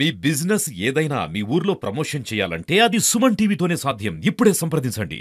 మీ business ఏదైనా మీ ఊర్లో promotion చేయాలంటే అది సుమన్ టీవీతోనే సాధ్యం. ఇప్పుడే సంప్రదించండి.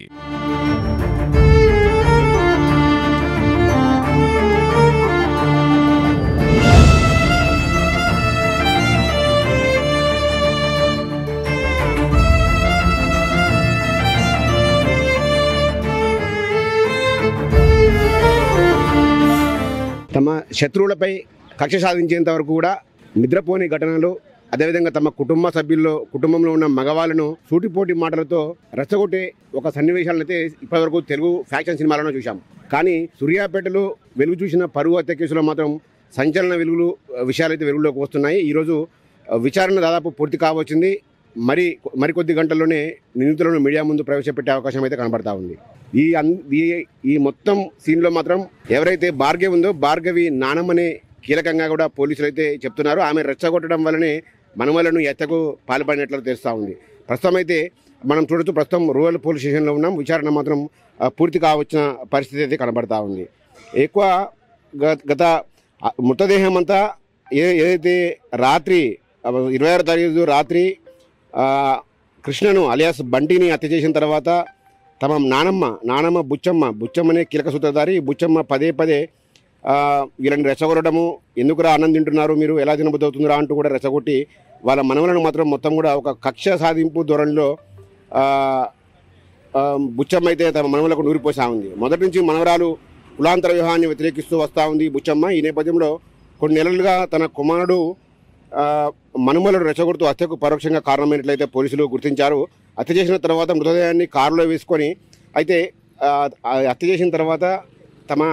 తమ శత్రువులపై కక్ష సాధించేంత వరకు కూడా నిద్రపోని ఘటనలు, అదేవిధంగా తమ కుటుంబంలో ఉన్న మగవాళ్ళను సూటిపోటి మాటలతో రెచ్చగొట్టే ఒక సన్నివేశాలను అయితే ఇప్పటివరకు తెలుగు ఫ్యాక్షన్ సినిమాలను చూశాం. కానీ సూర్యాపేటలో వెలుగు చూసిన పరువు హత్య కేసులో మాత్రం సంచలన విషయాలైతే వెలుగులోకి వస్తున్నాయి. ఈరోజు విచారణ దాదాపు పూర్తి కావచ్చింది. మరికొద్ది గంటల్లోనే నిందితులను మీడియా ముందు ప్రవేశపెట్టే అవకాశం అయితే కనబడతా ఉంది. ఈ మొత్తం సీన్లో మాత్రం ఎవరైతే భార్గవి ఉందో భార్గవి నానమ్మనే కీలకంగా కూడా పోలీసులు అయితే చెప్తున్నారు. ఆమె రెచ్చగొట్టడం వల్లనే మనవలను హత్యకు పాల్పడినట్లు తెలుస్తూ ఉంది. ప్రస్తుతం అయితే మనం చూడొచ్చు, ప్రస్తుతం రూరల్ పోలీస్ స్టేషన్లో ఉన్నాం. విచారణ మాత్రం పూర్తి కావచ్చిన పరిస్థితి అయితే కనబడతా ఉంది. ఎక్కువ గత మృతదేహం అంతా ఏదైతే రాత్రి 26వ తారీఖు రాత్రి కృష్ణను అలియాస్ బంటిని హత్య చేసిన తర్వాత తమ నానమ్మ బుచ్చమ్మనే కీలక సూత్రధారి. బుచ్చమ్మ పదే వీళ్ళని రెచ్చగొట్టడము, ఎందుకురా అన్నం తింటున్నారు మీరు, ఎలా తినబుద్ధి అవుతుందిరా అంటూ కూడా రెచ్చగొట్టి వాళ్ళ మనవలను మాత్రం మొత్తం కూడా ఒక కక్ష సాధింపు ధోరణిలో బుచ్చమ్మ అయితే తమ మనవలకు నూరిపోసా ఉంది. మొదటి నుంచి మనవరాలు కులాంతర వివాహాన్ని వ్యతిరేకిస్తూ వస్తూ ఉంది బుచ్చమ్మ. ఈ నేపథ్యంలో కొన్ని నెలలుగా తన కుమారుడు మనుమలను రెచ్చగొడుతూ హత్యకు పరోక్షంగా కారణమైనట్లయితే పోలీసులు గుర్తించారు. హత్య చేసిన తర్వాత మృతదేహాన్ని కారులో వేసుకొని అయితే హత్య చేసిన తర్వాత తమ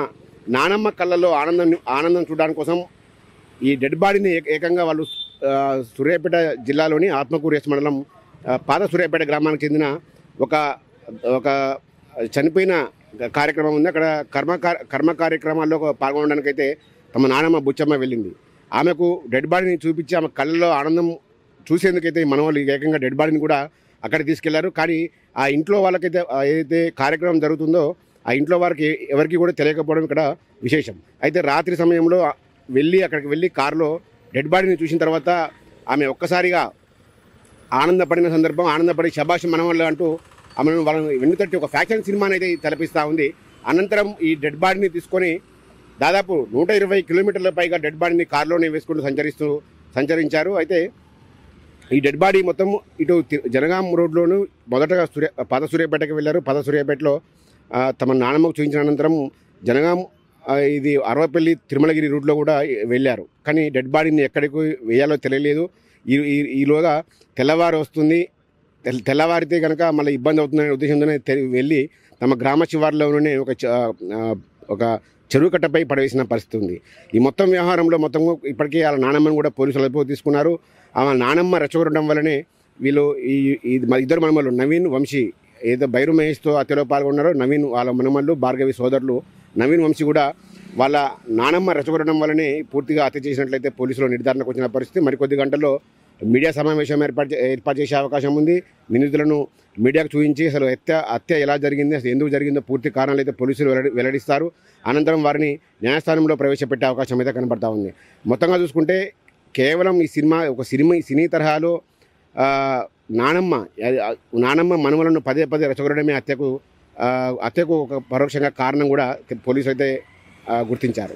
నానమ్మ కళ్ళల్లో ఆనందం చూడడానికి కోసం ఈ డెడ్ బాడీని ఏకంగా వాళ్ళు సూర్యాపేట జిల్లాలోని ఆత్మకూరు ఎస్ మండలం పాత సూర్యాపేట గ్రామానికి చెందిన ఒక చనిపోయిన కార్యక్రమం ఉంది. అక్కడ కర్మ కార్యక్రమాల్లో పాల్గొనడానికి అయితే తమ నానమ్మ బుచ్చమ్మ వెళ్ళింది. ఆమెకు డెడ్ బాడీని చూపించి ఆమె కళ్ళలో ఆనందం చూసేందుకైతే మన వాళ్ళు ఏకంగా డెడ్ బాడీని కూడా అక్కడ తీసుకెళ్లారు. కానీ ఆ ఇంట్లో వాళ్ళకైతే ఏదైతే కార్యక్రమం జరుగుతుందో ఆ ఇంట్లో వారికి ఎవరికి కూడా తెలియకపోవడం ఇక్కడ విశేషం. అయితే రాత్రి సమయంలో అక్కడికి వెళ్ళి కారులో డెడ్ బాడీని చూసిన తర్వాత ఆమె ఒక్కసారిగా ఆనందపడి శభాష్ మనవళ్ళు అంటూ ఆమెను వాళ్ళని వెన్నుతట్టి ఒక ఫ్యాక్షన్ సినిమాని అయితే తలపిస్తూ ఉంది. అనంతరం ఈ డెడ్ బాడీని తీసుకొని దాదాపు 120 కిలోమీటర్ల పైగా డెడ్ బాడీని కారులోనే వేసుకుంటూ సంచరించారు. అయితే ఈ డెడ్ బాడీ మొత్తం ఇటు జనగాం రోడ్లోను మొదటగా పాత సూర్యాపేటకి వెళ్ళారు. పాత సూర్యాపేటలో తమ నానమ్మకు చూపించిన అనంతరం జనగాం ఇది అరవపల్లి తిరుమలగిరి రూట్లో కూడా వెళ్ళారు. కానీ డెడ్ బాడీని ఎక్కడికి వేయాలో తెలియలేదు. ఈలోగా తెల్లవారు వస్తుంది, తెల్లవారితే కనుక మళ్ళీ ఇబ్బంది అవుతుందనే ఉద్దేశంతోనే వెళ్ళి తమ గ్రామ శివార్లోనే ఒక చెరువు కట్టపై పడవేసిన పరిస్థితి ఉంది. ఈ మొత్తం వ్యవహారంలో ఇప్పటికే వాళ్ళ నానమ్మను కూడా పోలీసులు అదుపులో తీసుకున్నారు. ఆమె నానమ్మ రెచ్చగొట్టడం వల్లనే వీళ్ళు ఇద్దరు మనమల్లు నవీన్, వంశీ ఏదో బైరు మహేష్తో హత్యలో పాల్గొన్నారో నవీన్ వాళ్ళ మనమల్లు, భార్గవి సోదరులు నవీన్, వంశీ కూడా వాళ్ళ నానమ్మ రెచ్చగొట్టడం వల్లనే పూర్తిగా హత్య చేసినట్లయితే పోలీసులు నిర్ధారణకు వచ్చిన పరిస్థితి. మరికొద్ది గంటల్లో మీడియా సమావేశం ఏర్పాటు చేసే అవకాశం ఉంది. నిందితులను మీడియాకు చూపించి అసలు హత్య ఎలా జరిగింది, అసలు ఎందుకు జరిగిందో పూర్తి కారణాలు అయితే పోలీసులు వెల్లడిస్తారు. అనంతరం వారిని న్యాయస్థానంలో ప్రవేశపెట్టే అవకాశం అయితే కనబడతా ఉంది. మొత్తంగా చూసుకుంటే కేవలం ఈ సినీ తరహాలో నానమ్మ మనవలను పదే రెచ్చగొట్టడమే హత్యకు ఒక పరోక్షంగా కారణం కూడా పోలీసులు అయితే గుర్తించారు.